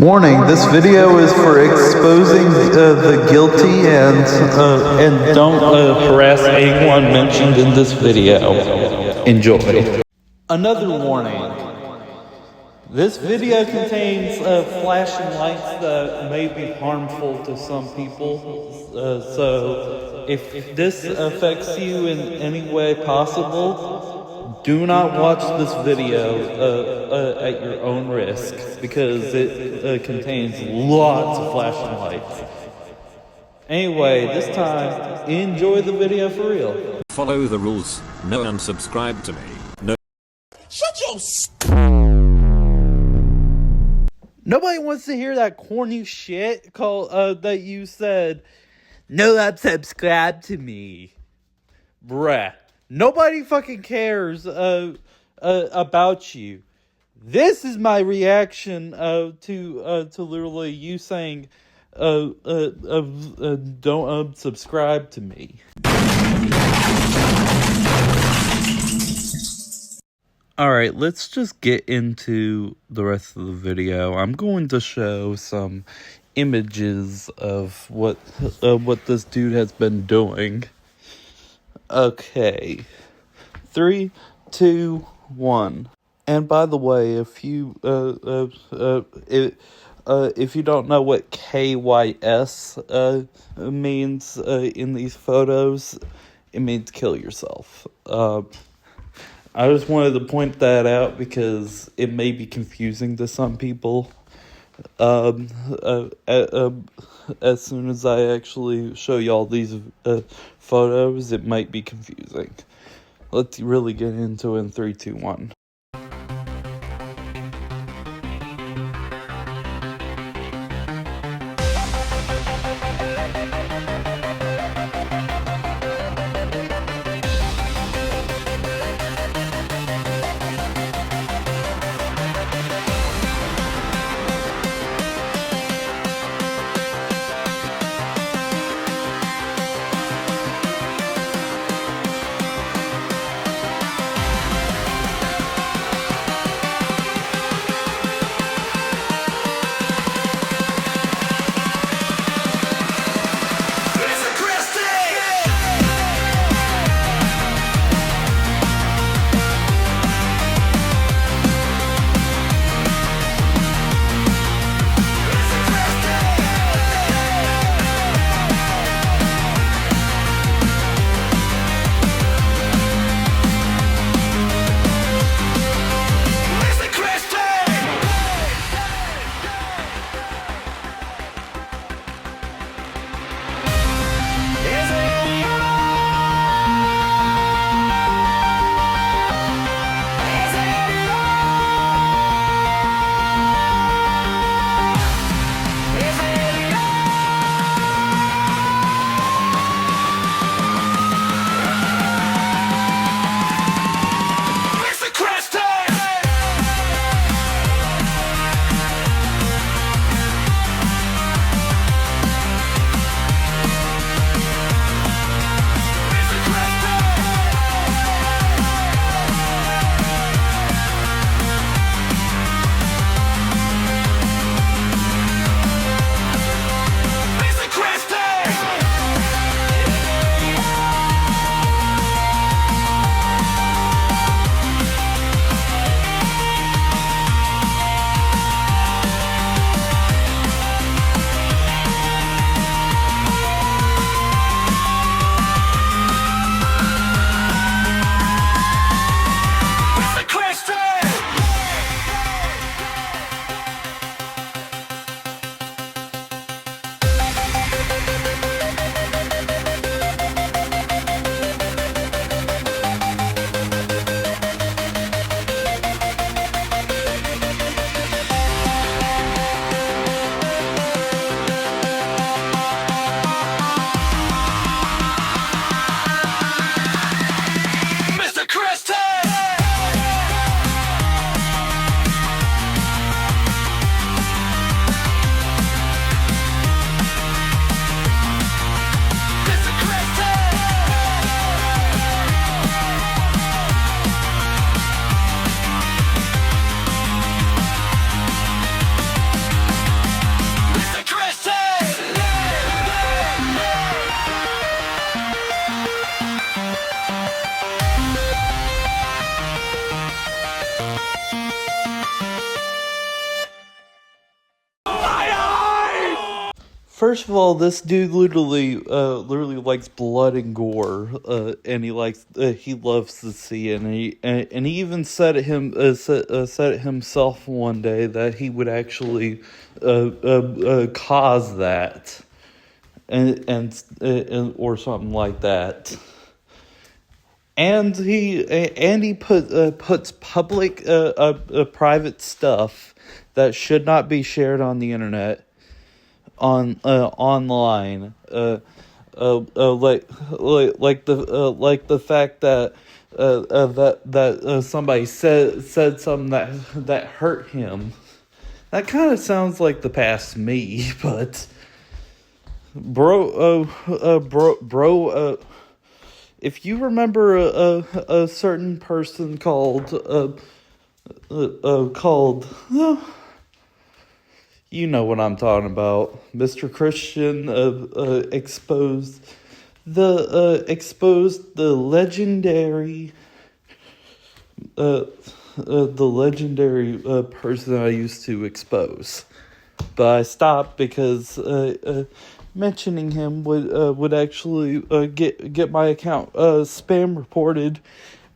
Warning, this video is for exposing the guilty and don't harass anyone mentioned in this video. Enjoy. Another warning. This video contains flashing lights that may be harmful to some people. So if this affects you in any way possible, do not watch this video at your own risk, because it contains lots of flashing lights. Anyway, this time, enjoy the video for real. Follow the rules. No, and subscribe to me. No. Shut your Nobody wants to hear that corny shit that you said. No, unsubscribe to me, bruh. Nobody fucking cares about you. This is my reaction to literally you saying don't unsubscribe to me. Alright, let's just get into the rest of the video. I'm going to show some images of what this dude has been doing. Okay. 3, 2, 1. And by the way, if you don't know what KYS means in these photos, it means kill yourself. I just wanted to point that out because it may be confusing to some people. As soon as I actually show y'all these photos, it might be confusing. Let's really get into it in 3, 2, 1. First of all, this dude literally likes blood and gore, and he loves to see it, and he even said it himself one day that he would actually cause that, and or something like that. And he puts public private stuff that should not be shared on the internet online, like the fact that somebody said something that hurt him. That kind of sounds like the past me, but bro, if you remember a certain person called you know what I'm talking about. Mr. Christian exposed the legendary person I used to expose, but I stopped because mentioning him would actually get my account spam reported.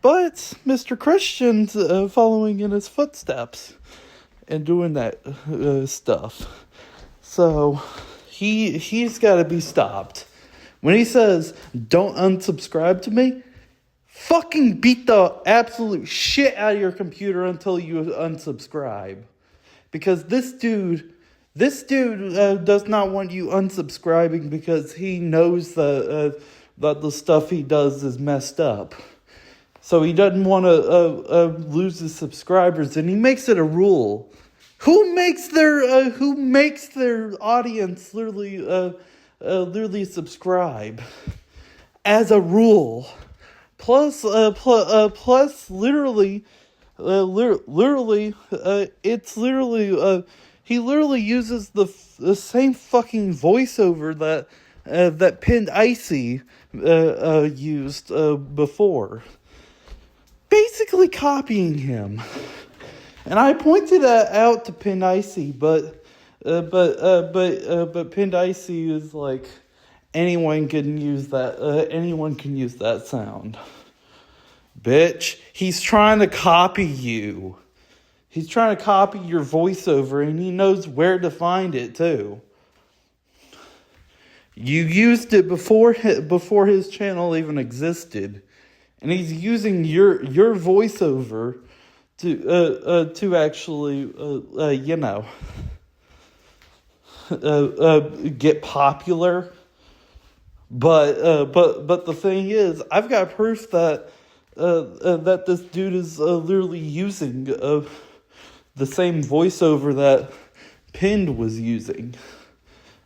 But Mr. Christian's following in his footsteps and doing that stuff. So he's got to be stopped. When he says, don't unsubscribe to me, fucking beat the absolute shit out of your computer until you unsubscribe. Because this dude does not want you unsubscribing because he knows that the stuff he does is messed up. So he doesn't want to lose his subscribers, and he makes it a rule. Who makes their audience literally subscribe as a rule? Plus literally, it's literally he literally uses the same fucking voiceover that Pinned Icy used before. Basically copying him, and I pointed out to Pinned Icy, but Pinned Icy is like anyone can use that sound. Bitch, he's trying to copy you. He's trying to copy your voiceover, and he knows where to find it too. You used it before his channel even existed. And he's using your voiceover to actually get popular. But the thing is, I've got proof that this dude is literally using the same voiceover that Pinned was using.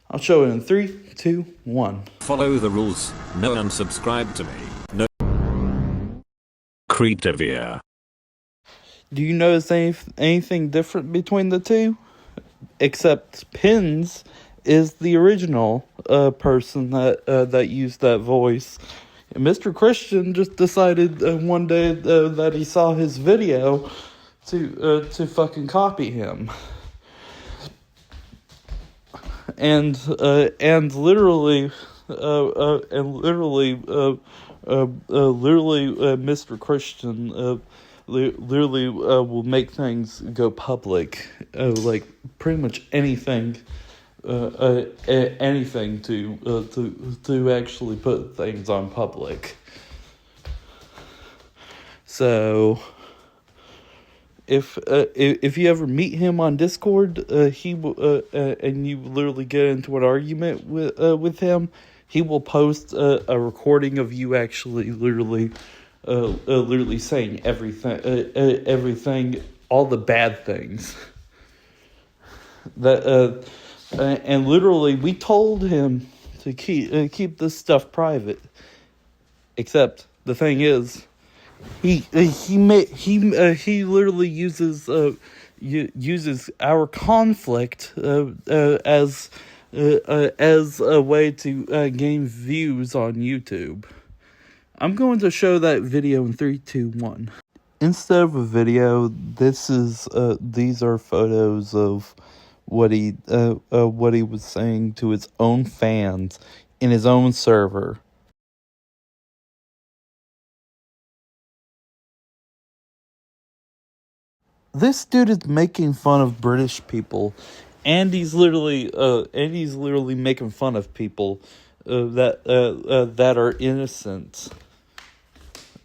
I'll show it in 3, 2, 1. Follow the rules. No unsubscribe to me. No. Creativia. Do you notice anything different between the two? Except Pins is the original person that used that voice. And Mr. Christian just decided one day that he saw his video to fucking copy him. And literally, Mr. Christian literally will make things go public, like pretty much anything to actually put things on public. So if you ever meet him on Discord, he will and you literally get into an argument with him, he will post a recording of you actually literally saying everything, all the bad things that and literally we told him to keep this stuff private. Except the thing is, he literally uses our conflict as a way to gain views on YouTube. I'm going to show that video in 3, 2, 1. Instead of a video, these are photos of what he was saying to his own fans in his own server. This dude is making fun of British people, and he's literally making fun of people that are innocent,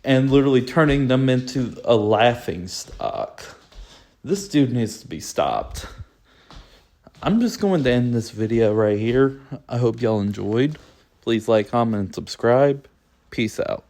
and literally turning them into a laughing stock. This dude needs to be stopped. I'm just going to end this video right here. I hope y'all enjoyed. Please like, comment, and subscribe. Peace out.